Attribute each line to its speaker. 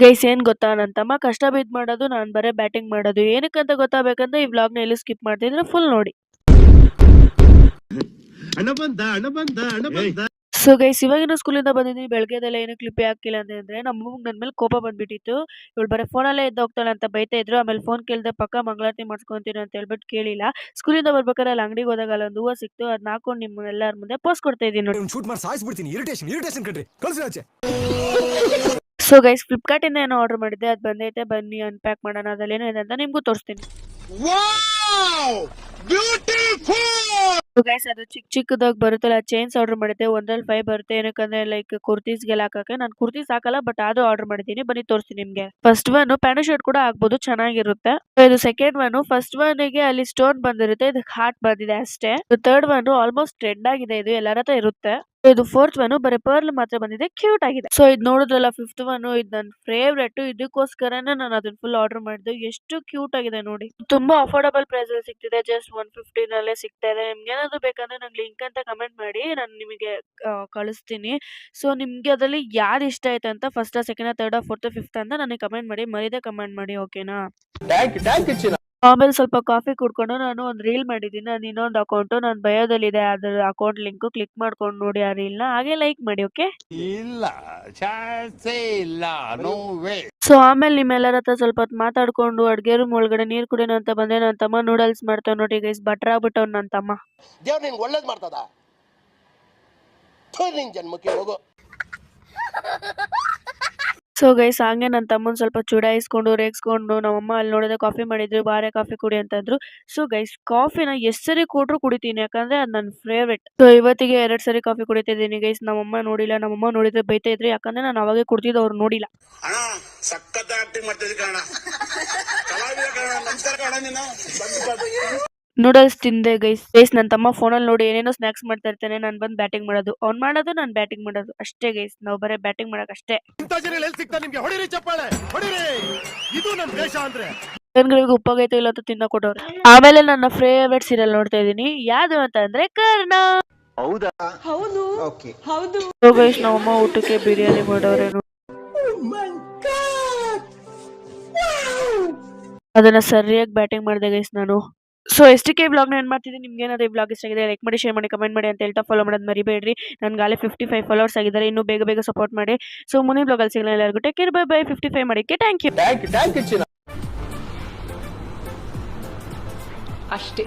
Speaker 1: Guys ಏನ್ ಗೊತ್ತಾ ನನ್ ತಮ್ಮ ಕಷ್ಟ ಬಿದ್ದು ಮಾಡೋದು, ನಾನ್ ಬರೇ ಬ್ಯಾಟಿಂಗ್ ಮಾಡೋದು. ಏನಕ್ಕಂತ ಗೊತ್ತಾಗ್ಬೇಕಂದ್ರೆ ಈ ವ್ಲಾಗ್‌ನ ಎಲ್ಲೂ ಸ್ಕಿಪ್ ಮಾಡ್ತಿದ್ರೆ ಫುಲ್ ನೋಡಿ. ಸೊ ಗೈಸ್ ಇವಾಗಿನ ಸ್ಕೂಲಿಂದ ಬಂದಿದ್ದೀನಿ. ಬೆಳಗ್ಗೆದೆಲ್ಲ ಏನು ಕ್ಲಿಪ್ಪೇ ಹಾಕಿಲ್ಲ ಅಂದ್ರೆ ನಮ್ಮ ಅಮ್ಮಂಗೆ ನನ್ನ ಮೇಲೆ ಕೋಪ ಬಂದ್ಬಿಟ್ಟಿತ್ತು. ಇವಳು ಬರೀ ಫೋನಲ್ಲೇ ಎದ್ದೋಗ್ತಾಳೆ ಅಂತ ಬೈತಾ ಇದ್ರು. ಆಮೇಲೆ ಫೋನ್ ಕೇಳಿದೆ ಪಕ್ಕ ಮಂಗಳಾರತಿ ಮಾಡಿಸ್ಕೊಂತೀನಿ ಅಂತ ಹೇಳ್ಬಿಟ್ಟು ಕೇಳಿಲ್ಲ. ಸ್ಕೂಲಿಂದ ಬರ್ಬೇಕಾದ್ರೆ ಅಲ್ಲಿ ಅಂಗಡಿಗೆ ಹೋದಾಗ ಅಲ್ಲೊಂದು ಹೂವು ಸಿಕ್ತು. ಅದನ್ನ ಹಾಕೊಂಡು ನಿಮ್ಮೆಲ್ಲರ ಮುಂದೆ ಪೋಸ್ ಕೊಡ್ತಾ ಇದ್ದೀನಿ ನೋಡಿ.
Speaker 2: ಶೂಟ್ ಮಾಡಿ ಸಾಯಿಸ್ಬಿಡ್ತೀನಿ. ಇರಿಟೇಷನ್ ಕಣ್ರಿ, ಕಳ್ಸಿ ಆಚೆ.
Speaker 1: ಸೊ ಗೈಸ್ ಫ್ಲಿಪ್ಕಾರ್ಟ್ ಇಂದ ಏನೋ ಆರ್ಡರ್ ಮಾಡಿದ್ದೆ, ಅದು ಬಂದೈತೆ. ಬನ್ನಿ ಅನ್ಪ್ಯಾಕ್ ಮಾಡೋಣ. ಅದ್ರಲ್ಲಿ ಏನೋ ಇದೆ ಅಂತ ನಿಮ್ಗೂ ತೋರಿಸ್ತೀನಿ. ಗೈಸ್ ಅದು ಚಿಕ್ಕದಾಗಿ ಬರುತ್ತಲ್ಲ ಚೈನ್ಸ್ ಆರ್ಡರ್ ಮಾಡಿದ್ದೆ. ಒಂದ್ರಲ್ಲಿ 5 ಬರುತ್ತೆ. ಏನಕ್ಕಂದ್ರೆ ಲೈಕ್ ಕುರ್ತೀಸ್ಗೆಲ್ಲ ಹಾಕಕ್ಕೆ. ನಾನು ಕುರ್ತೀಸ್ ಹಾಕಲ್ಲ, ಬಟ್ ಅದು ಆರ್ಡರ್ ಮಾಡಿದ್ದೀನಿ. ಬನ್ನಿ ತೋರಿಸ್ತೀನಿ ನಿಮ್ಗೆ. ಫಸ್ಟ್ ಒನ್ ಪ್ಯಾಂಟ್ ಶರ್ಟ್ ಕೂಡ ಹಾಕ್ಬೋದು, ಚೆನ್ನಾಗಿರುತ್ತೆ. ಇದು ಸೆಕೆಂಡ್ ಒನ್. ಫಸ್ಟ್ ಒನ್ ಗೆ ಅಲ್ಲಿ ಸ್ಟೋನ್ ಬಂದಿರುತ್ತೆ, ಇದಕ್ಕೆ ಹಾರ್ಟ್ ಬಂದಿದೆ ಅಷ್ಟೇ. ಥರ್ಡ್ ಒನ್ ಆಲ್ಮೋಸ್ಟ್ ಟ್ರೆಂಡ್ ಆಗಿದೆ, ಇದು ಎಲ್ಲರ ಹತ್ರ ಇರುತ್ತೆ. ಇದು ಫೋರ್ತ್ ಒನ್ ಬರೀ ಪರ್ಲ್ ಮಾತ್ರ ಬಂದಿದೆ, ಕ್ಯೂಟ್ ಆಗಿದೆ. ಸೊ ಇದು ನೋಡಿದ್ರಲ್ಲ ಫಿಫ್ತ್ ಒನ್, ಇದು ನನ್ನ ಫೇವ್ರೆಟ್. ಇದಕ್ಕೋಸ್ಕರನೇ ನಾನು ಅದನ್ನ ಫುಲ್ ಆರ್ಡರ್ ಮಾಡಿದೆ. ಎಷ್ಟು ಕ್ಯೂಟ್ ಆಗಿದೆ ನೋಡಿ. ತುಂಬಾ ಅಫೋರ್ಡಬಲ್ ಪ್ರೈಸ್ ಅಲ್ಲಿ ಸಿಗ್ತಿದೆ. ಜಸ್ಟ್ 150 ನಲ್ಲೇ ಸಿಗ್ತಾ ಇದೆ. ನಿಮ್ಗೆ ಏನಾದ್ರು ಬೇಕಂದ್ರೆ ನಂಗೆ ಲಿಂಕ್ ಅಂತ ಕಮೆಂಟ್ ಮಾಡಿ, ನಾನು ನಿಮಗೆ ಕಳಿಸ್ತೀನಿ. ಸೊ ನಿಮ್ಗೆ ಅದರಲ್ಲಿ ಯಾವ್ದು ಇಷ್ಟ ಆಯ್ತು ಅಂತ first second third fourth fifth ಅಂತ ನನಗೆ ಕಮೆಂಟ್ ಮಾಡಿ, ಮರೀದೆ ಕಮೆಂಟ್ ಮಾಡಿ, ಓಕೆನಾ? ಆಮೇಲೆ ಸ್ವಲ್ಪ ಕಾಫಿ ಕುಡ್ಕೊಂಡು ನಾನು ಒಂದು ರೀಲ್ ಮಾಡಿದ್ದೀನಿ. ನಾನು ಇನ್ನೊಂದು ಅಕೌಂಟ್ ನನ್ನ ಬಯೋದಲ್ಲಿ ಇದೆ, ಅದ್ರ ಅಕೌಂಟ್ ಲಿಂಕ್ ಕ್ಲಿಕ್ ಮಾಡ್ಕೊಂಡು ನೋಡಿ ಆ ರೀಲ್ ನ, ಹಾಗೆ ಲೈಕ್ ಮಾಡಿ, ಓಕೆ?
Speaker 3: ಇಲ್ಲ ಚಾನ್ಸೇ ಇಲ್ಲ, ನೋ ವೇ.
Speaker 1: ಸೊ ಆಮೇಲೆ ನಿಮ್ಮೆಲ್ಲರ ಹತ್ರ ಸ್ವಲ್ಪ ಹೊತ್ತು ಮಾತಾಡ್ಕೊಂಡು ಅಡ್ಗೆ ರೂಮ್ ಒಳಗಡೆ ನೀರ್ ಕುಡಿಯೋಣ ಅಂತ ಬಂದೆ. ನನ್ನ ತಮ್ಮ ನೂಡಲ್ಸ್ ಮಾಡ್ತಾವ್ ನೋಡಿ ಗೈಸ್. ಬಟ್ರ ಆಗ್ಬಿಟ್ಟವ್ ನನ್ನ ತಮ್ಮ.
Speaker 4: ದೇವ್ರು ನಿನ್ಗೆ ಒಳ್ಳೇದ್ ಮಾಡ್ತದ, ನಿನ್ ಜನ್ಮಕ್ಕೆ ಹೋಗೋ.
Speaker 1: ಸೊ ಗೈಸ್ ಹಂಗೆ ನನ್ನ ತಮ್ಮನ್ ಸ್ವಲ್ಪ ಚುಡಾಯಿಸ್ಕೊಂಡು ರೇಗಿಸ್ಕೊಂಡು ನಮ್ಮಮ್ಮ ಅಲ್ಲಿ ನೋಡಿದ್ರೆ ಕಾಫಿ ಮಾಡಿದ್ರು, ಬಾರೆ ಕಾಫಿ ಕುಡಿ ಅಂತಂದ್ರು. ಸೊ ಗೈಸ್ ಕಾಫಿನ ಎಷ್ಟು ಸರಿ ಕೊಟ್ರು ಕುಡಿತೀನಿ, ಯಾಕಂದ್ರೆ ಅದು ನನ್ನ ಫೇವ್ರೆಟ್. ಸೊ ಇವತ್ತಿಗೆ 2 ಸರಿ ಕಾಫಿ ಕುಡಿತಿದ್ದೀನಿ ಗೈಸ್. ನಮ್ಮಮ್ಮ ನೋಡಿಲ್ಲ, ನಮ್ಮಮ್ಮ ನೋಡಿದ್ರೆ ಬೈತಾ ಇದ್ರಿ, ಯಾಕಂದ್ರೆ ನಾನು ಅವಾಗೆ ಕುಡ್ತಿದ್ದು, ಅವ್ರು ನೋಡಿಲ್ಲ.
Speaker 4: ಸಖತ್ ಆಕ್ಟಿಂಗ್ ಮಾಡ್ತಿದ್ದೆ ಕಣ, ನಮಸ್ಕಾರ ಕಣ. ನೀನು
Speaker 1: ನೂಡಲ್ಸ್ ತಿಂದೆ ಗೈಸ್ ನನ್ನ ತಮ್ಮ ಫೋನಲ್ಲಿ ನೋಡಿ ಏನೇನೋ ಸ್ನಾಕ್ಸ್ ಮಾಡ್ತಾ ಇರ್ತಾನೆ. ನಾನು ಬಂದು ಬ್ಯಾಟಿಂಗ್ ಮಾಡೋದು, ಅವ್ನು ಮಾಡೋದು, ನಾನು ಬ್ಯಾಟಿಂಗ್ ಮಾಡೋದು ಅಷ್ಟೇ ಗೈಸ್. ನಾವು ಬರೀ ಬ್ಯಾಟಿಂಗ್ ಮಾಡಕ್ ಅಷ್ಟೇ. ಜನಗಳಿಗೆ ಉಪ್ಪಾಗೈತೆ ಇಲ್ಲ ಅಂತ ತಿನ್ನ ಕೊಟ್ಟವ್ರೆ. ಆಮೇಲೆ ನನ್ನ ಫೇವ್ರೆಟ್ ಸೀರಿಯಲ್ ನೋಡ್ತಾ ಇದೀನಿ. ಯಾವ್ದು ಅಂತ ಅಂದ್ರೆ ಕರ್ಣ.
Speaker 3: ಹೌದಾ?
Speaker 5: ಹೌದು ಹೌದು.
Speaker 1: ಗೈಸ್ ನಮ್ಮಮ್ಮ ಊಟಕ್ಕೆ ಬಿರಿಯಾನಿ ಮಾಡೋರೇನು, ಅದನ್ನ ಸರಿಯಾಗಿ ಬ್ಯಾಟಿಂಗ್ ಮಾಡಿದೆ ಗೈಸ್ ನಾನು. ಸೊ ಎಷ್ಟಕ್ಕೆ ವ್ಲಾಗ್ನ ಏನ್ ಮಾಡ್ತಿದ್ದೀನಿ. ನಿಮ್ಗೆ ಏನಾದ್ರು ವ್ಲಾಗ್ ಇಷ್ಟ ಆಗಿದೆ ಲೈಕ್ ಮಾಡಿ, ಶೇರ್ ಮಾಡಿ, ಕಮೆಂಟ್ ಮಾಡಿ ಅಂತ ಹೇಳ್ತಾ ಫಾಲೋ ಮಾಡೋದು ಮರಿಬೇಡ್ರಿ. ನನ್ಗಾಲೆ 55 ಫಾಲೋವರ್ಸ್ ಆಗಿದ್ದಾರೆ, ಇನ್ನೂ ಬೇಗ ಸಪೋರ್ಟ್ ಮಾಡಿ. ಸೊ ಮುಂದಿನ ಬ್ಲಾಗಲ್ಲಿ ಸಿಗಲ್ಲ. ಎಲ್ಲರಿಗೂ ಟೇಕ್ ಕೇರ್, ಬೈ 55 ಮಾಡಿಕ್ಕೆ ಥ್ಯಾಂಕ್ ಯು.
Speaker 2: ಅಷ್ಟೇ.